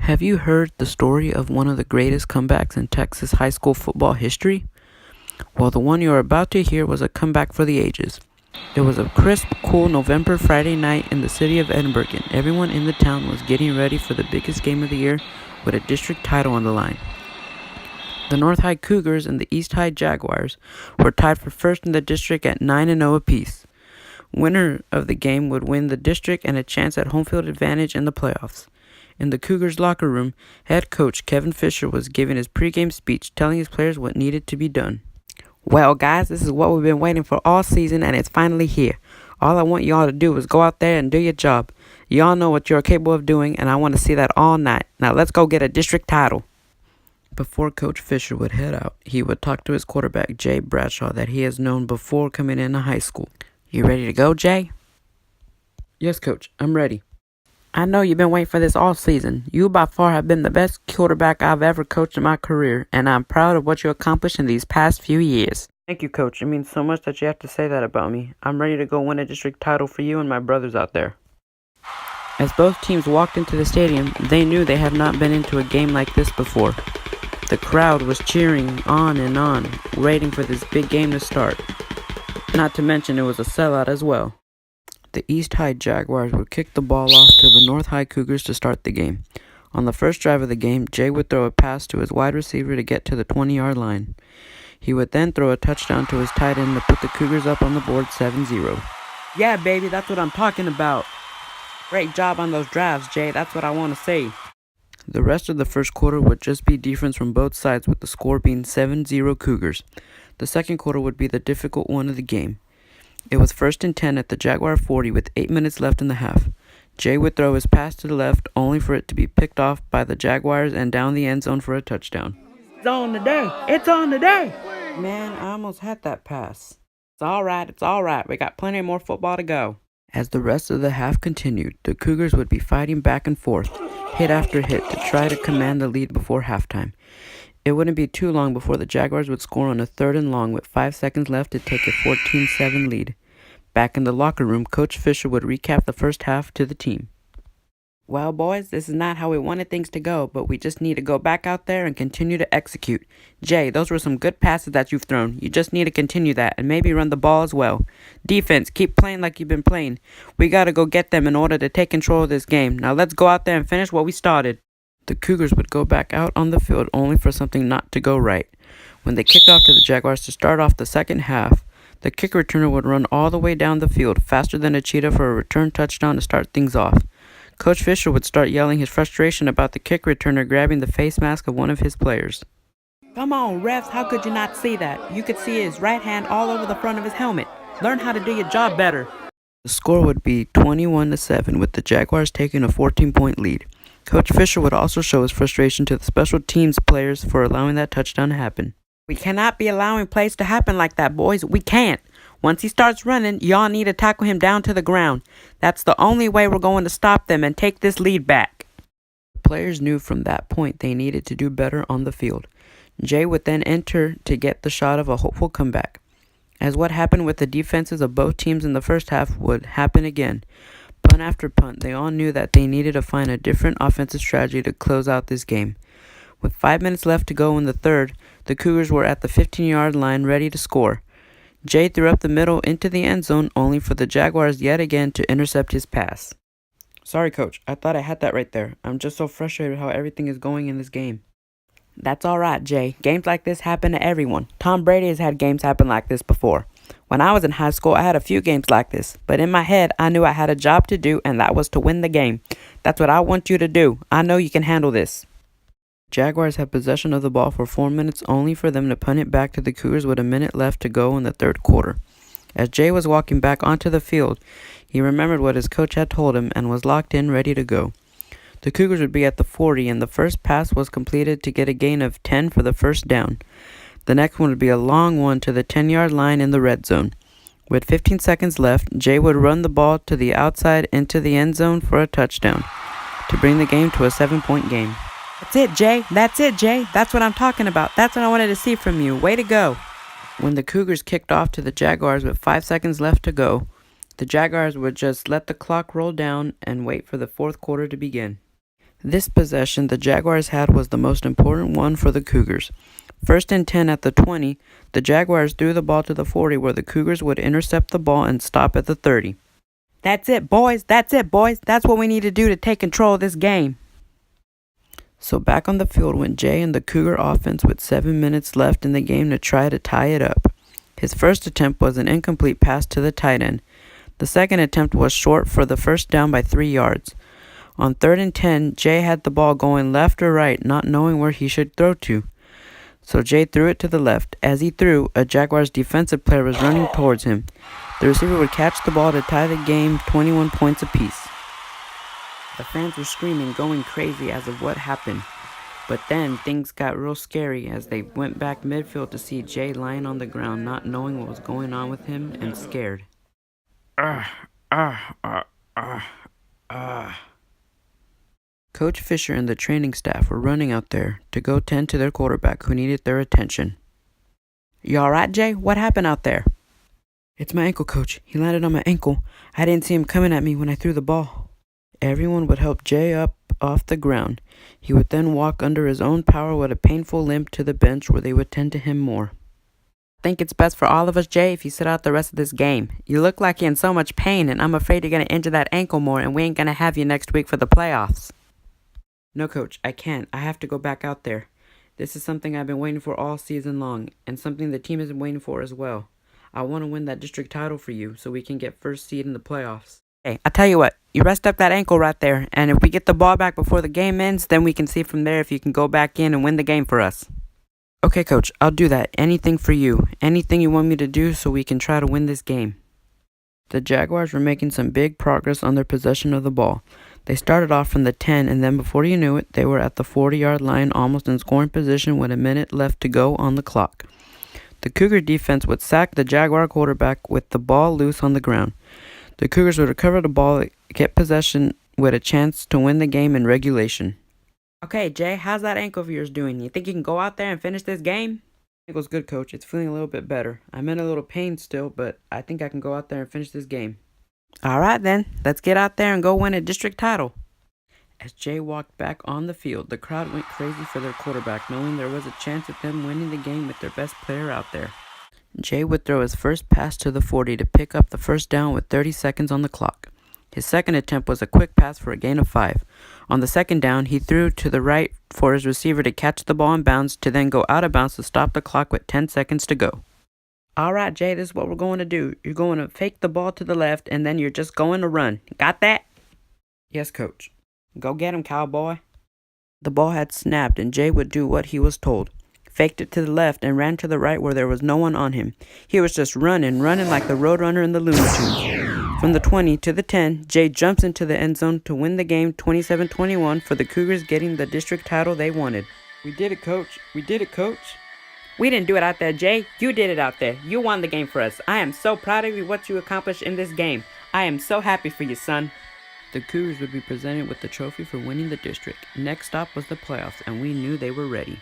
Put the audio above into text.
Have you heard the story of one of the greatest comebacks in Texas high school football history? Well, the one you're about to hear was a comeback for the ages. It was a crisp, cool November Friday night in the city of Edinburgh, and everyone in the town was getting ready for the biggest game of the year with a district title on the line. The North High Cougars and the East High Jaguars were tied for first in the district at 9-0 apiece. Winner of the game would win the district and a chance at home field advantage in the playoffs. In the Cougars locker room, head coach Kevin Fisher was giving his pregame speech telling his players what needed to be done. Well, guys, this is what we've been waiting for all season, and it's finally here. All I want y'all to do is go out there and do your job. Y'all know what you're capable of doing, and I want to see that all night. Now let's go get a district title. Before Coach Fisher would head out, he would talk to his quarterback, Jay Bradshaw, that he has known before coming into high school. You ready to go, Jay? Yes, Coach. I'm ready. I know you've been waiting for this all season. You by far have been the best quarterback I've ever coached in my career, and I'm proud of what you accomplished in these past few years. Thank you, Coach. It means so much that you have to say that about me. I'm ready to go win a district title for you and my brothers out there. As both teams walked into the stadium, they knew they have not been into a game like this before. The crowd was cheering on and on, waiting for this big game to start. Not to mention it was a sellout as well. The East High Jaguars would kick the ball off to the North High Cougars to start the game. On the first drive of the game, Jay would throw a pass to his wide receiver to get to the 20-yard line. He would then throw a touchdown to his tight end to put the Cougars up on the board 7-0. Yeah, baby, that's what I'm talking about. Great job on those drives, Jay. That's what I want to see. The rest of the first quarter would just be defense from both sides, with the score being 7-0 Cougars. The second quarter would be the difficult one of the game. It was 1st and 10 at the Jaguar 40 with 8 minutes left in the half. Jay would throw his pass to the left, only for it to be picked off by the Jaguars and down the end zone for a touchdown. It's on today! It's on today! Man, I almost had that pass. It's all right. We got plenty more football to go. As the rest of the half continued, the Cougars would be fighting back and forth, hit after hit, to try to command the lead before halftime. It wouldn't be too long before the Jaguars would score on a 3rd and long with 5 seconds left to take a 14-7 lead. Back in the locker room, Coach Fisher would recap the first half to the team. Well, boys, this is not how we wanted things to go, but we just need to go back out there and continue to execute. Jay, those were some good passes that you've thrown. You just need to continue that and maybe run the ball as well. Defense, keep playing like you've been playing. We got to go get them in order to take control of this game. Now let's go out there and finish what we started. The Cougars would go back out on the field only for something not to go right. When they kicked off to the Jaguars to start off the second half, the kick returner would run all the way down the field, faster than a cheetah, for a return touchdown to start things off. Coach Fisher would start yelling his frustration about the kick returner grabbing the face mask of one of his players. Come on, refs, how could you not see that? You could see his right hand all over the front of his helmet. Learn how to do your job better. The score would be 21-7, with the Jaguars taking a 14-point lead. Coach Fisher would also show his frustration to the special teams players for allowing that touchdown to happen. We cannot be allowing plays to happen like that, boys. We can't. Once he starts running, y'all need to tackle him down to the ground. That's the only way we're going to stop them and take this lead back. The players knew from that point they needed to do better on the field. Jay would then enter to get the shot of a hopeful comeback. As what happened with the defenses of both teams in the first half would happen again. Punt after punt, they all knew that they needed to find a different offensive strategy to close out this game. With 5 minutes left to go in the third, the Cougars were at the 15-yard line ready to score. Jay threw up the middle into the end zone, only for the Jaguars yet again to intercept his pass. Sorry, Coach. I thought I had that right there. I'm just so frustrated how everything is going in this game. That's all right, Jay. Games like this happen to everyone. Tom Brady has had games happen like this before. When I was in high school, I had a few games like this, but in my head, I knew I had a job to do, and that was to win the game. That's what I want you to do. I know you can handle this. Jaguars had possession of the ball for 4 minutes, only for them to punt it back to the Cougars with a minute left to go in the third quarter. As Jay was walking back onto the field, he remembered what his coach had told him and was locked in, ready to go. The Cougars would be at the 40, and the first pass was completed to get a gain of 10 for the first down. The next one would be a long one to the 10-yard line in the red zone. With 15 seconds left, Jay would run the ball to the outside into the end zone for a touchdown to bring the game to a 7-point game. That's it, Jay. That's what I'm talking about. That's what I wanted to see from you. Way to go. When the Cougars kicked off to the Jaguars with 5 seconds left to go, the Jaguars would just let the clock roll down and wait for the fourth quarter to begin. This possession the Jaguars had was the most important one for the Cougars. 1st and 10 at the 20, the Jaguars threw the ball to the 40 where the Cougars would intercept the ball and stop at the 30. That's it, boys. That's it, boys. That's what we need to do to take control of this game. So back on the field went Jay and the Cougar offense with 7 minutes left in the game to try to tie it up. His first attempt was an incomplete pass to the tight end. The second attempt was short for the first down by 3 yards. On 3rd and 10, Jay had the ball going left or right, not knowing where he should throw to. So Jay threw it to the left. As he threw, a Jaguars defensive player was running towards him. The receiver would catch the ball to tie the game 21 points apiece. The fans were screaming, going crazy as of what happened. But then things got real scary as they went back midfield to see Jay lying on the ground, not knowing what was going on with him and scared. Coach Fisher and the training staff were running out there to go tend to their quarterback who needed their attention. You alright, Jay? What happened out there? It's my ankle, Coach. He landed on my ankle. I didn't see him coming at me when I threw the ball. Everyone would help Jay up off the ground. He would then walk under his own power with a painful limp to the bench where they would tend to him more. I think it's best for all of us, Jay, if you sit out the rest of this game. You look like you're in so much pain, and I'm afraid you're going to injure that ankle more, and we ain't going to have you next week for the playoffs. No, Coach, I can't. I have to go back out there. This is something I've been waiting for all season long, and something the team has been waiting for as well. I want to win that district title for you so we can get first seed in the playoffs. Hey, I tell you what, you rest up that ankle right there, and if we get the ball back before the game ends, then we can see from there if you can go back in and win the game for us. Okay, Coach, I'll do that. Anything for you. Anything you want me to do so we can try to win this game. The Jaguars were making some big progress on their possession of the ball. They started off from the 10, and then before you knew it, they were at the 40-yard line almost in scoring position with a minute left to go on the clock. The Cougar defense would sack the Jaguar quarterback with the ball loose on the ground. The Cougars would recover the ball, get possession with a chance to win the game in regulation. Okay, Jay, how's that ankle of yours doing? You think you can go out there and finish this game? Ankle's good, Coach. It's feeling a little bit better. I'm in a little pain still, but I think I can go out there and finish this game. All right, then. Let's get out there and go win a district title. As Jay walked back on the field, the crowd went crazy for their quarterback, knowing there was a chance of them winning the game with their best player out there. Jay would throw his first pass to the 40 to pick up the first down with 30 seconds on the clock. His second attempt was a quick pass for a gain of 5. On the second down, he threw to the right for his receiver to catch the ball in bounds to then go out of bounds to stop the clock with 10 seconds to go. All right, Jay, this is what we're going to do. You're going to fake the ball to the left, and then you're just going to run. Got that? Yes, Coach. Go get him, cowboy. The ball had snapped, and Jay would do what he was told. Faked it to the left and ran to the right where there was no one on him. He was just running like the Roadrunner in the Looney Tunes. From the 20 to the 10, Jay jumps into the end zone to win the game 27-21 for the Cougars getting the district title they wanted. We did it, Coach. We did it, Coach. We didn't do it out there, Jay. You did it out there. You won the game for us. I am so proud of you what you accomplished in this game. I am so happy for you, son. The Cougars would be presented with the trophy for winning the district. Next stop was the playoffs, and we knew they were ready.